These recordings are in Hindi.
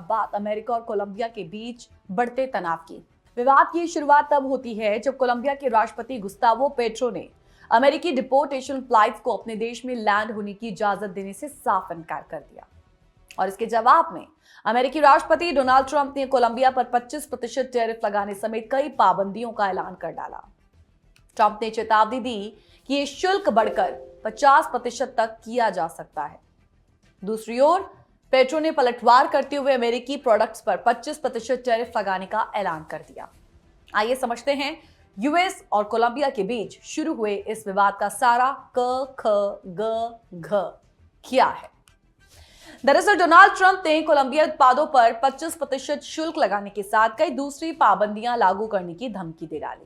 बात अमेरिका और कोलंबिया के बीच बढ़ते तनाव की। विवाद की शुरुआत तब होती है जब कोलंबिया के राष्ट्रपति गुस्तावो पेट्रो ने अमेरिकी डिपोर्टेशन फ्लाइट्स को अपने देश में लैंड होने की इजाजत देने से साफ इनकार कर दिया। और इसके जवाब में अमेरिकी राष्ट्रपति डोनाल्ड ट्रंप ने कोलंबिया पर 25% टैरिफ लगाने समेत कई पाबंदियों का ऐलान कर डाला। ट्रंप ने चेतावनी दी कि यह शुल्क बढ़कर 50% तक किया जा सकता है। दूसरी ओर पेट्रो ने पलटवार करते हुए अमेरिकी प्रोडक्ट्स पर 25% टैरिफ लगाने का ऐलान कर दिया। आइए समझते हैं यूएस और कोलंबिया के बीच शुरू हुए इस विवाद का सारा क ख ग घ क्या है। दरअसल डोनाल्ड ट्रंप ने कोलंबिया उत्पादों पर 25% शुल्क लगाने के साथ कई दूसरी पाबंदियां लागू करने की धमकी दे डाली।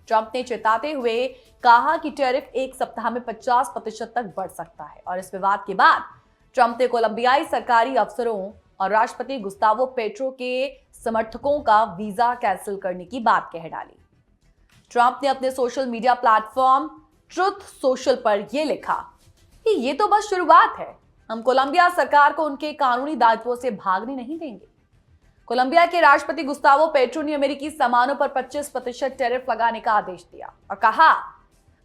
ट्रंप ने चेताते हुए कहा कि टैरिफ एक सप्ताह में 50% तक बढ़ सकता है। और इस विवाद के बाद ट्रंप ने कोलंबियाई सरकारी अफसरों और राष्ट्रपति गुस्तावो पेट्रो के समर्थकों का वीजा कैंसिल करने की बात कह डाली। ट्रंप ने अपने social media platform truth social पर यह लिखा कि ये तो बस शुरुआत है, हम कोलंबिया सरकार को उनके कानूनी दायित्वों से भागने नहीं देंगे। कोलंबिया के राष्ट्रपति गुस्तावो पेट्रो ने अमेरिकी सामानों पर 25% टैरिफ लगाने का आदेश दिया और कहा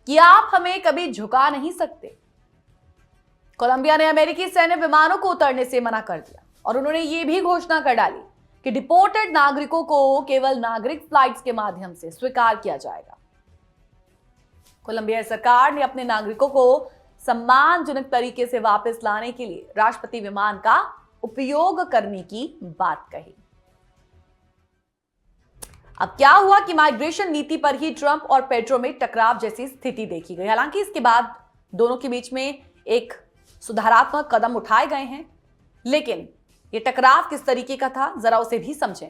कि आप हमें कभी झुका नहीं सकते। कोलंबिया ने अमेरिकी सैन्य विमानों को उतरने से मना कर दिया और उन्होंने ये भी घोषणा कर डाली कि डिपोर्टेड नागरिकों को केवल नागरिक फ्लाइट्स के माध्यम से स्वीकार किया जाएगा। कोलंबिया सरकार ने अपने नागरिकों को सम्मानजनक तरीके से वापस लाने के लिए राष्ट्रपति विमान का उपयोग करने की बात कही। अब क्या हुआ कि माइग्रेशन नीति पर ही ट्रंप और पेट्रो में टकराव जैसी स्थिति देखी गई। हालांकि इसके बाद दोनों के बीच में एक सुधारात्मक कदम उठाए गए हैं, लेकिन यह टकराव किस तरीके का था जरा उसे भी समझें।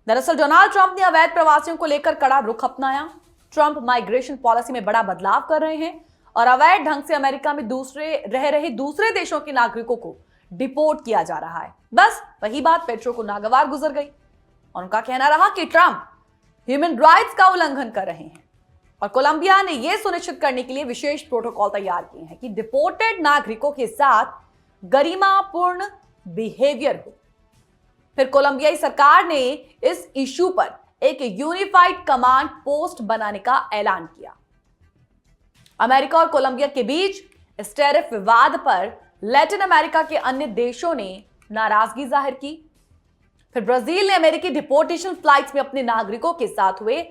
दरअसल डोनाल्ड ट्रंप ने अवैध प्रवासियों को लेकर कड़ा रुख अपनाया। ट्रंप माइग्रेशन पॉलिसी में बड़ा बदलाव कर रहे हैं और अवैध ढंग से अमेरिका में रह रहे दूसरे देशों के नागरिकों को डिपोर्ट किया जा रहा है। बस वही बात पेट्रो को नागवार गुजर गई और उनका कहना रहा कि ट्रंप ह्यूमन राइट्स का उल्लंघन कर रहे हैं। और कोलंबिया ने यह सुनिश्चित करने के लिए विशेष प्रोटोकॉल तैयार किए हैं कि डिपोर्टेड नागरिकों के साथ गरिमापूर्ण बिहेवियर हो। फिर कोलंबियाई सरकार ने इस इशू पर एक यूनिफाइड कमांड पोस्ट बनाने का ऐलान किया। अमेरिका और कोलंबिया के बीच इस टैरिफ विवाद पर लैटिन अमेरिका के अन्य देशों ने नाराजगी जाहिर की। फिर ब्राजील ने अमेरिकी डिपोर्टेशन फ्लाइट्स में अपने नागरिकों के साथ हुए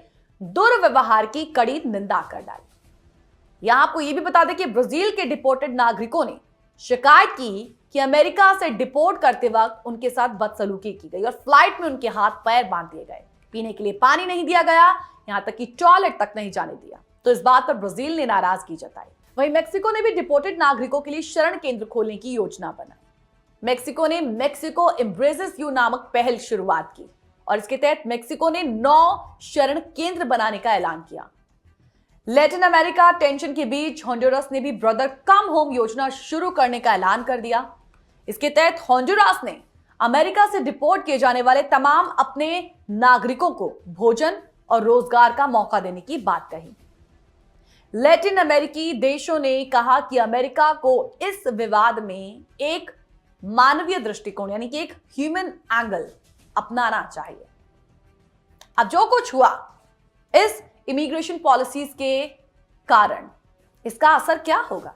दुर्व्यवहार की कड़ी निंदा कर डाली। यहां आपको यह भी बता दें कि ब्राजील के डिपोर्टेड नागरिकों ने शिकायत की कि अमेरिका से डिपोर्ट करते वक्त उनके साथ बदसलूकी की गई और फ्लाइट में उनके हाथ पैर बांध दिए गए, पीने के लिए पानी नहीं दिया गया, यहां तक कि टॉयलेट तक नहीं जाने दिया। तो इस बात पर ब्राजील ने नाराजगी जताई। वहीं मेक्सिको ने भी डिपोर्टेड नागरिकों के लिए शरण केंद्र खोलने की योजना बनाई। मेक्सिको ने मेक्सिको एम्ब्रेसेस यू नामक पहल शुरुआत की और इसके तहत मेक्सिको ने 9 शरण केंद्र बनाने का ऐलान किया। लैटिन अमेरिका टेंशन के बीच होंडुरास ने भी ब्रदर कम होम योजना शुरू करने का ऐलान कर दिया। इसके तहत होंडुरास ने अमेरिका से डिपोर्ट किए जाने वाले तमाम अपने नागरिकों को भोजन और रोजगार का मौका देने की बात कही। लैटिन अमेरिकी देशों ने कहा कि अमेरिका को इस विवाद में एक मानवीय दृष्टिकोण यानी कि एक ह्यूमन एंगल अपनाना चाहिए। अब जो कुछ हुआ इस इमिग्रेशन पॉलिसीज के कारण इसका असर क्या होगा?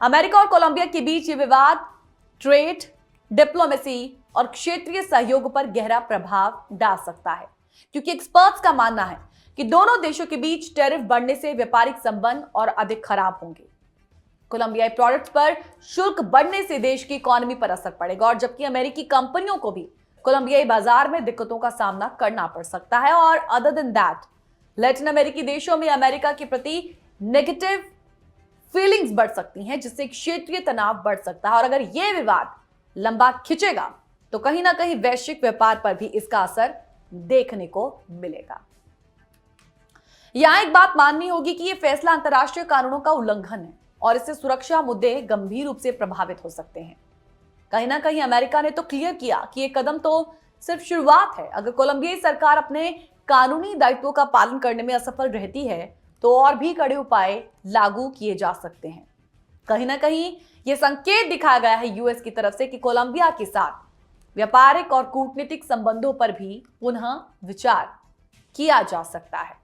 अमेरिका और कोलंबिया के बीच ये विवाद ट्रेड, डिप्लोमेसी और क्षेत्रीय सहयोग पर गहरा प्रभाव डाल सकता है, क्योंकि एक्सपर्ट्स का मानना है कि दोनों देशों के बीच टैरिफ बढ़ने से व्यापारिक संबंध और अधिक खराब होंगे। कोलंबियाई प्रोडक्ट्स पर शुल्क बढ़ने से देश की इकोनॉमी पर असर पड़ेगा और जबकि अमेरिकी कंपनियों को भी कोलंबियाई बाजार में दिक्कतों का सामना करना पड़ सकता है। और अदर देन दैट लैटिन अमेरिकी देशों में अमेरिका के प्रति नेगेटिव फीलिंग्स बढ़ सकती हैं, जिससे क्षेत्रीय तनाव बढ़ सकता है। और अगर यह विवाद लंबा खिंचेगा तो कहीं ना कहीं वैश्विक व्यापार पर भी इसका असर देखने को मिलेगा। यहां एक बात माननी होगी कि यह फैसला अंतर्राष्ट्रीय कानूनों का उल्लंघन है और इससे सुरक्षा मुद्दे गंभीर रूप से प्रभावित हो सकते हैं। कहीं ना कहीं अमेरिका ने तो क्लियर किया कि यह कदम तो सिर्फ शुरुआत है। अगर कोलंबियाई सरकार अपने कानूनी दायित्वों का पालन करने में असफल रहती है तो और भी कड़े उपाय लागू किए जा सकते हैं। कहीं ना कहीं यह संकेत दिखाया गया है यूएस की तरफ से कि कोलंबिया के साथ व्यापारिक और कूटनीतिक संबंधों पर भी पुनः विचार किया जा सकता है।